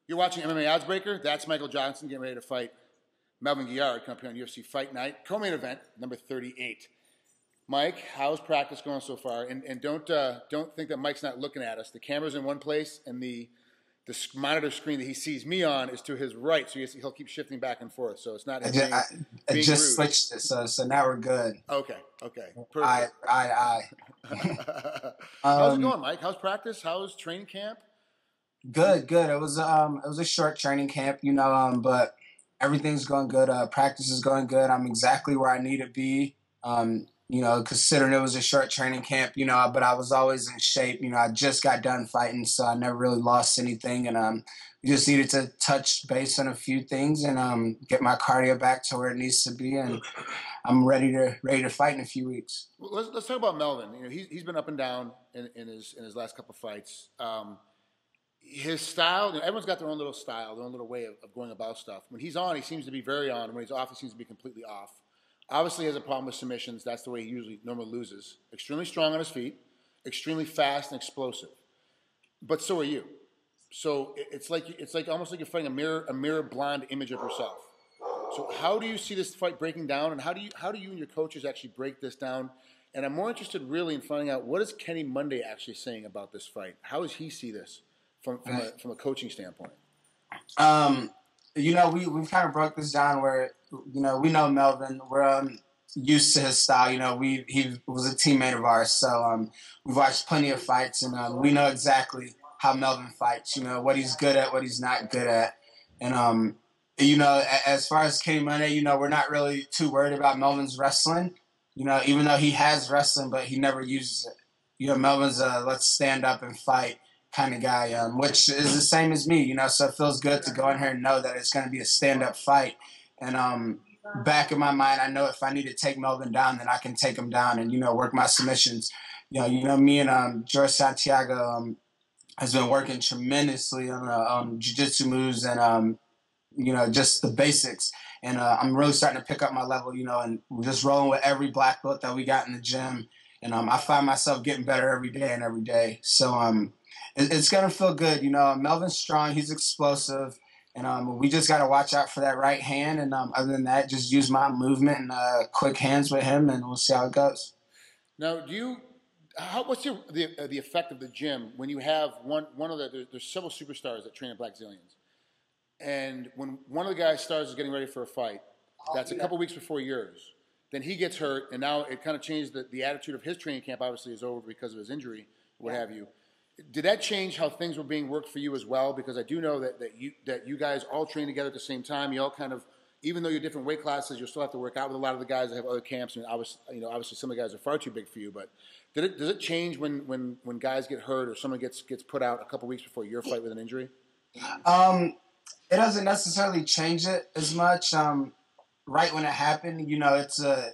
You're watching MMA Oddsbreaker. That's Michael Johnson getting ready to fight Melvin Guillard coming up here on UFC Fight Night. Co-main event, number 38. Mike, how's practice going so far? And don't think that Mike's not looking at us. The camera's in one place, and the monitor screen that he sees me on is to his right, so he'll keep shifting back and forth. So it's not him I being just rude. switched it, so now we're good. Okay, Perfect. Aye. How's it going, Mike? How's practice? How's training camp? Good. It was a short training camp, but everything's going good. Practice is going good. I'm exactly where I need to be. Considering it was a short training camp, but I was always in shape. I just got done fighting, so I never really lost anything, and we just needed to touch base on a few things and get my cardio back to where it needs to be, and I'm ready to fight in a few weeks. Well, let's talk about Melvin. He's been up and down in his last couple of fights. His style, everyone's got their own little style, their own little way of going about stuff. When he's on, he seems to be very on. When he's off, he seems to be completely off. Obviously, he has a problem with submissions. That's the way he normally loses. Extremely strong on his feet, extremely fast and explosive. But so are you. So it's like almost like you're fighting a mirror blonde image of yourself. So how do you see this fight breaking down, and how do you and your coaches actually break this down? And I'm more interested really in finding out what is Kenny Monday actually saying about this fight. How does he see this from a coaching standpoint? We've kind of broke this down where, we know Melvin. We're used to his style. He was a teammate of ours. So we've watched plenty of fights, and we know exactly how Melvin fights, what he's good at, what he's not good at. And, as far as Kenny Monday, we're not really too worried about Melvin's wrestling, even though he has wrestling, but he never uses it. Melvin's a let's stand up and fight kind of guy, which is the same as me, so it feels good to go in here and know that it's going to be a stand-up fight. And back in my mind, I know if I need to take Melvin down, then I can take him down and, work my submissions. Me and George Santiago has been working tremendously on jiu-jitsu moves and, just the basics. And I'm really starting to pick up my level, and we're just rolling with every black belt that we got in the gym. And I find myself getting better every day. So it's going to feel good. Melvin's strong. He's explosive. And we just got to watch out for that right hand. And other than that, just use my movement and quick hands with him, and we'll see how it goes. Now, what's the effect of the gym when you have there's several superstars that train at Black Zillions. And when one of the guys' stars is getting ready for a fight, that's a couple weeks before yours. Then he gets hurt, and now it kind of changed the attitude of his training camp. Obviously, is over because of his injury, what have you. Did that change how things were being worked for you as well? Because I do know that you guys all train together at the same time. You all kind of, even though you're different weight classes, you still have to work out with a lot of the guys that have other camps. And obviously some of the guys are far too big for you. But does it change when guys get hurt or someone gets put out a couple weeks before your fight with an injury? It doesn't necessarily change it as much. Right when it happened, it's a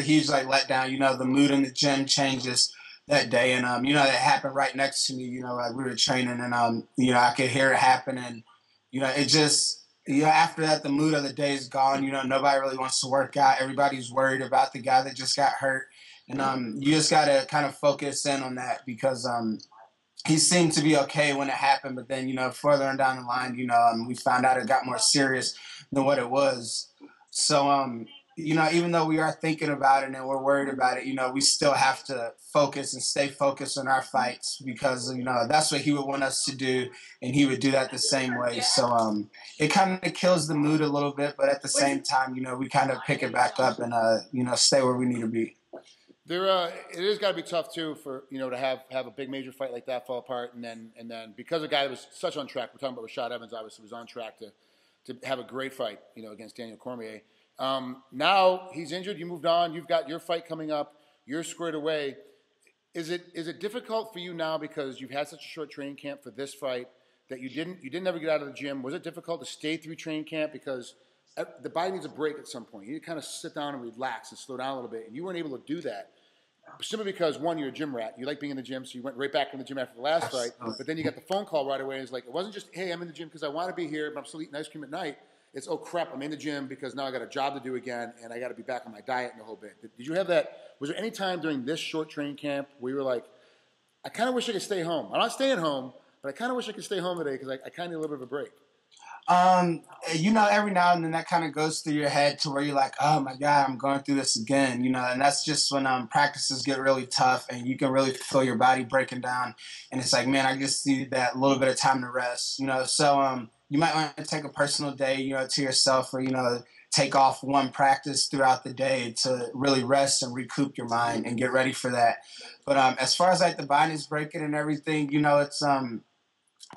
huge letdown. The mood in the gym changes that day, and it happened right next to me. We were training, and I could hear it happen, and it just after that, the mood of the day is gone. Nobody really wants to work out. Everybody's worried about the guy that just got hurt, and you just got to kind of focus in on that because he seemed to be okay when it happened, but then further on down the line, we found out it got more serious than what it was. So even though we are thinking about it and we're worried about it, we still have to focus and stay focused on our fights because, that's what he would want us to do, and he would do that the same way. So it kind of kills the mood a little bit, but at the same time, we kind of pick it back up and, stay where we need to be. It has got to be tough, too, for, to have a big major fight like that fall apart, and then because a guy that was such on track, we're talking about Rashad Evans, obviously, was on track to have a great fight, against Daniel Cormier. Now he's injured. You moved on. You've got your fight coming up. You're squared away. Is it difficult for you now because you've had such a short training camp for this fight that you didn't ever get out of the gym? Was it difficult to stay through training camp because the body needs a break at some point? You need to kind of sit down and relax and slow down a little bit, and you weren't able to do that simply because, one, you're a gym rat. You like being in the gym, so you went right back in the gym after the last fight. But then you got the phone call right away. It's like it wasn't just, hey, I'm in the gym because I want to be here, but I'm still eating ice cream at night. It's, oh, crap, I'm in the gym because now I got a job to do again, and I got to be back on my diet and the whole bit. Did you have that? Was there any time during this short training camp where you were like, I kind of wish I could stay home? I'm not staying home, but I kind of wish I could stay home today because I kind of need a little bit of a break. Every now and then that kind of goes through your head to where you're like, oh my God, I'm going through this again, and that's just when practices get really tough and you can really feel your body breaking down. And it's like, man, I just need that little bit of time to rest, So you might want to take a personal day, to yourself, or, take off one practice throughout the day to really rest and recoup your mind and get ready for that. But as far as like the body's breaking and everything, it's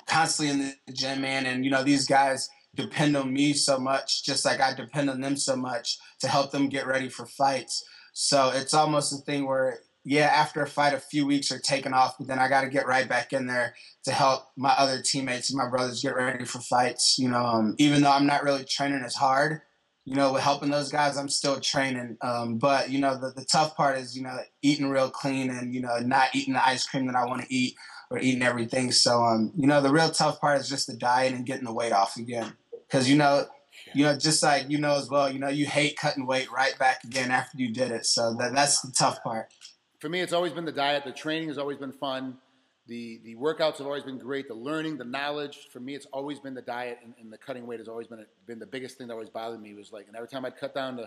constantly in the gym, man. And, these guys depend on me so much, just like I depend on them so much to help them get ready for fights. So it's almost a thing where, after a fight, a few weeks are taken off, but then I got to get right back in there to help my other teammates and my brothers get ready for fights. Even though I'm not really training as hard, with helping those guys, I'm still training. But, the tough part is, eating real clean and, not eating the ice cream that I want to eat or eating everything. So, the real tough part is just the diet and getting the weight off again. Because, just like, as well, you hate cutting weight right back again after you did it. So that's the tough part. For me, it's always been the diet. The training has always been fun. The workouts have always been great. The learning, the knowledge. For me, it's always been the diet, and the cutting weight has always been the biggest thing that always bothered me. Was like, and every time I'd cut down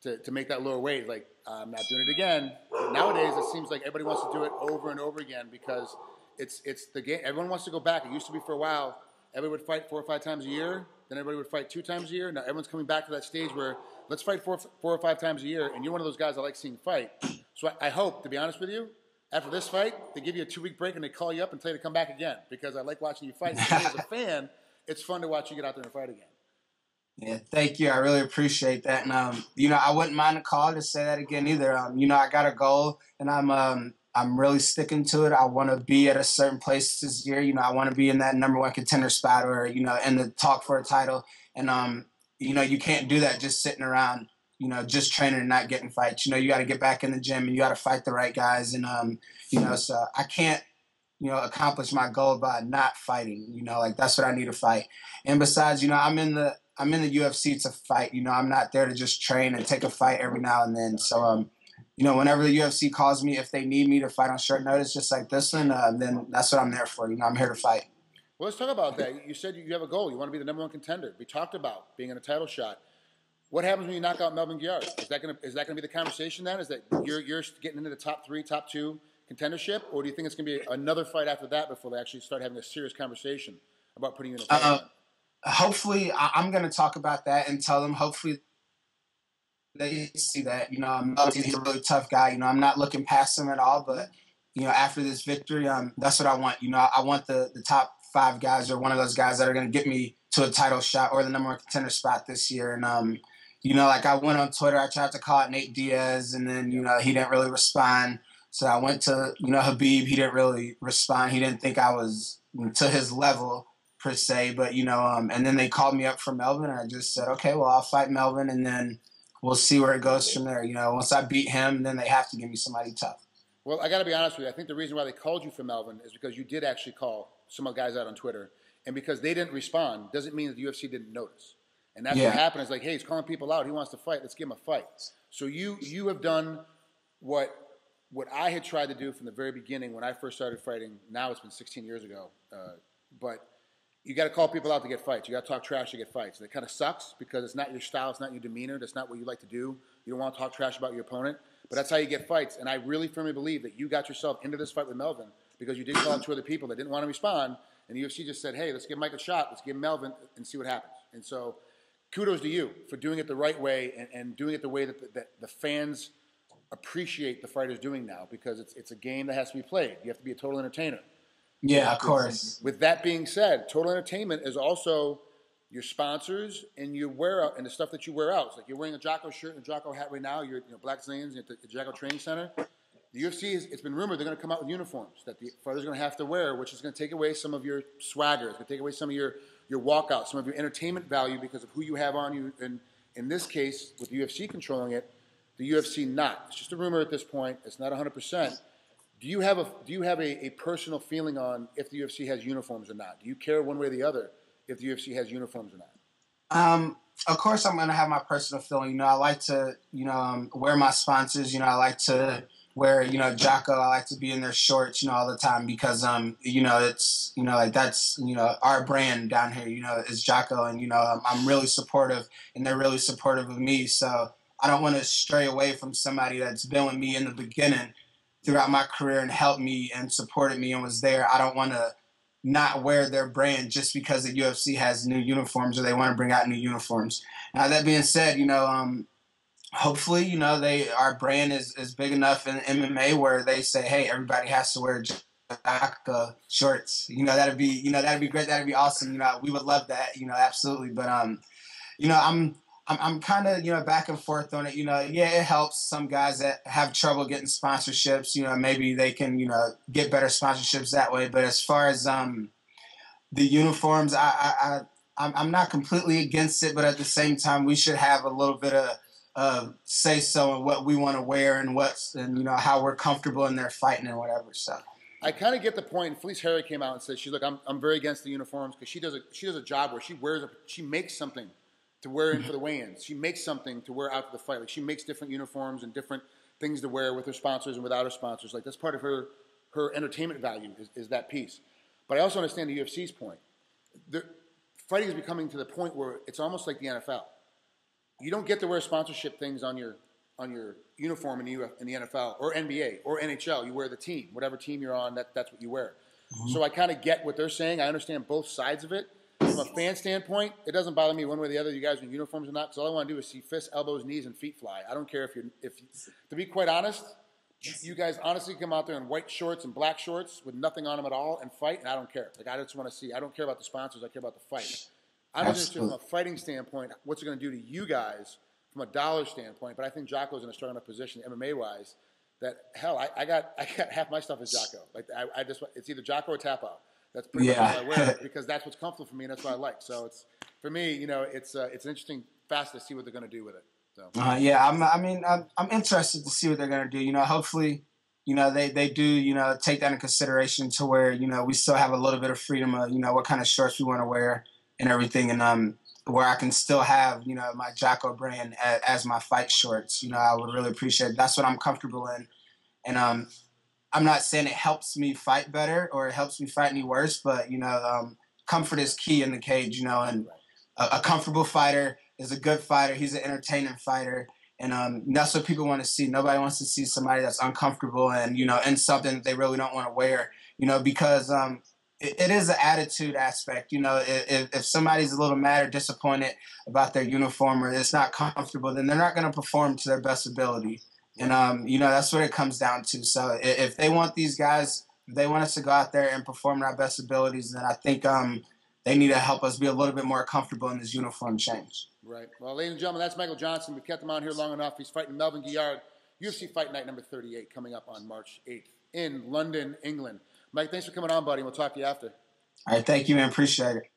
to make that lower weight, like, I'm not doing it again. But nowadays, it seems like everybody wants to do it over and over again because it's the game. Everyone wants to go back. It used to be for a while, everybody would fight 4 or 5 times a year. Then everybody would fight 2 times a year. Now everyone's coming back to that stage where let's fight 4 or 5 times a year. And you're one of those guys I like seeing fight. So I hope, to be honest with you, after this fight, they give you a 2-week break and they call you up and tell you to come back again because I like watching you fight. And as a fan, it's fun to watch you get out there and fight again. Yeah, thank you. I really appreciate that. And, I wouldn't mind a call to say that again either. I got a goal and I'm really sticking to it. I want to be at a certain place this year. I want to be in that number 1 contender spot or, in the talk for a title. And, you can't do that just sitting around, just training and not getting fights. You got to get back in the gym and you got to fight the right guys. And, so I can't, accomplish my goal by not fighting, like that's what I need to fight. And besides, I'm in the UFC to fight. I'm not there to just train and take a fight every now and then. So, whenever the UFC calls me, if they need me to fight on short notice, just like this one, then that's what I'm there for. I'm here to fight. Well, let's talk about that. You said you have a goal. You want to be the number 1 contender. We talked about being in a title shot. What happens when you knock out Melvin Guillard? Is that gonna be the conversation then? Is that you're getting into the top 3, top 2 contendership, or do you think it's gonna be another fight after that before they actually start having a serious conversation about putting you in a fight? Hopefully, I'm gonna talk about that and tell them. Hopefully, they see that. He's a really tough guy. I'm not looking past him at all. But after this victory, that's what I want. I want the top 5 guys or one of those guys that are going to get me to a title shot or the number 1 contender spot this year. And like I went on Twitter, I tried to call out Nate Diaz, and then he didn't really respond. So I went to Habib. He didn't really respond. He didn't think I was to his level per se. But and then they called me up for Melvin, and I just said, okay, well I'll fight Melvin, and then we'll see where it goes from there. Once I beat him, then they have to give me somebody tough. Well, I got to be honest with you. I think the reason why they called you for Melvin is because you did actually call some of the guys out on Twitter. And because they didn't respond doesn't mean that the UFC didn't notice. And that's what happened. It's like, hey, he's calling people out. He wants to fight. Let's give him a fight. So you have done what I had tried to do from the very beginning when I first started fighting. Now it's been 16 years ago. But you got to call people out to get fights. You got to talk trash to get fights. And it kind of sucks because it's not your style. It's not your demeanor. That's not what you like to do. You don't want to talk trash about your opponent. But that's how you get fights. And I really firmly believe that you got yourself into this fight with Melvin because you did call out 2 other people that didn't want to respond. And the UFC just said, hey, let's give Mike a shot. Let's give Melvin and see what happens. And so kudos to you for doing it the right way and doing it the way that the fans appreciate the fighters doing now because it's a game that has to be played. You have to be a total entertainer. Yeah, of course. With that being said, total entertainment is also your sponsors and your wear out and the stuff that you wear out. It's like you're wearing a Jocko shirt and a Jocko hat right now. You're Black Zillions at the Jocko Training Center. The UFC, it's been rumored they're going to come out with uniforms that the fighters are going to have to wear, which is going to take away some of your swagger. It's going to take away some of your walkouts, some of your entertainment value because of who you have on you. And in this case, with the UFC controlling it, the UFC not. It's just a rumor at this point. It's not 100%. Do you have a personal feeling on if the UFC has uniforms or not? Do you care one way or the other if the UFC has uniforms or not? Of course, I'm going to have my personal feeling. I like to, wear my sponsors. I like to where, you know, Jocko, I like to be in their shorts, you know, all the time because, you know, it's, you know, like that's, you know, our brand down here, you know, is Jocko. And, you know, I'm really supportive and they're really supportive of me. So I don't want to stray away from somebody that's been with me in the beginning throughout my career and helped me and supported me and was there. I don't want to not wear their brand just because the UFC has new uniforms or they want to bring out new uniforms. Now, that being said, you know, hopefully, you know, our brand is big enough in MMA where they say, hey, everybody has to wear Jocko shorts. You know, that'd be great. That'd be awesome. You know, we would love that. You know, absolutely. But you know, I'm kind of, you know, back and forth on it. You know, yeah, it helps some guys that have trouble getting sponsorships. You know, maybe they can, you know, get better sponsorships that way. But as far as the uniforms, I'm not completely against it. But at the same time, we should have a little bit of say so in what we want to wear and you know, how we're comfortable in there fighting and whatever. So I kind of get the point. Felice Harry came out and said, "She's look, I'm very against the uniforms because she does a job where she makes something to wear in for the weigh-ins. She makes something to wear out to the fight. Like she makes different uniforms and different things to wear with her sponsors and without her sponsors. Like that's part of her entertainment value is that piece. But I also understand the UFC's point. Fighting is becoming to the point where it's almost like the NFL. You don't get to wear sponsorship things on your uniform in the NFL or NBA or NHL. You wear the team, whatever team you're on. That's what you wear. Mm-hmm. So I kind of get what they're saying. I understand both sides of it. From a fan standpoint, it doesn't bother me one way or the other. You guys are in uniforms or not. Because all I want to do is see fists, elbows, knees, and feet fly. I don't care if to be quite honest, you guys honestly come out there in white shorts and black shorts with nothing on them at all and fight, and I don't care. Like I just want to see. I don't care about the sponsors. I care about the fight. I'm interested from a fighting standpoint, what's it going to do to you guys from a dollar standpoint. But I think Jocko's in a strong enough position, MMA-wise, that hell, I got half my stuff is Jocko. Like it's either Jocko or Tap Out. That's pretty much what I wear because that's what's comfortable for me and that's what I like. So it's for me, you know, it's an interesting fast to see what they're going to do with it. So yeah, I'm interested to see what they're going to do. You know, hopefully, you know, they do, you know, take that into consideration to where, you know, we still have a little bit of freedom of, you know, what kind of shorts we want to wear and everything, and where I can still have, you know, my Jocko brand as my fight shorts. You know, I would really appreciate it. That's what I'm comfortable in, and I'm not saying it helps me fight better or it helps me fight any worse, but you know, comfort is key in the cage. You know, and a comfortable fighter is a good fighter. He's an entertaining fighter, and that's what people want to see. Nobody wants to see somebody that's uncomfortable and, you know, in something that they really don't want to wear. You know, because it is an attitude aspect. You know, if somebody's a little mad or disappointed about their uniform or it's not comfortable, then they're not going to perform to their best ability. And, you know, that's what it comes down to. So if they want these guys, if they want us to go out there and perform at our best abilities, then I think they need to help us be a little bit more comfortable in this uniform change. Right. Well, ladies and gentlemen, that's Michael Johnson. We've kept him on here long enough. He's fighting Melvin Guillard, UFC Fight Night number 38, coming up on March 8th in London, England. Mike, thanks for coming on, buddy. We'll talk to you after. All right. Thank you, man. Appreciate it.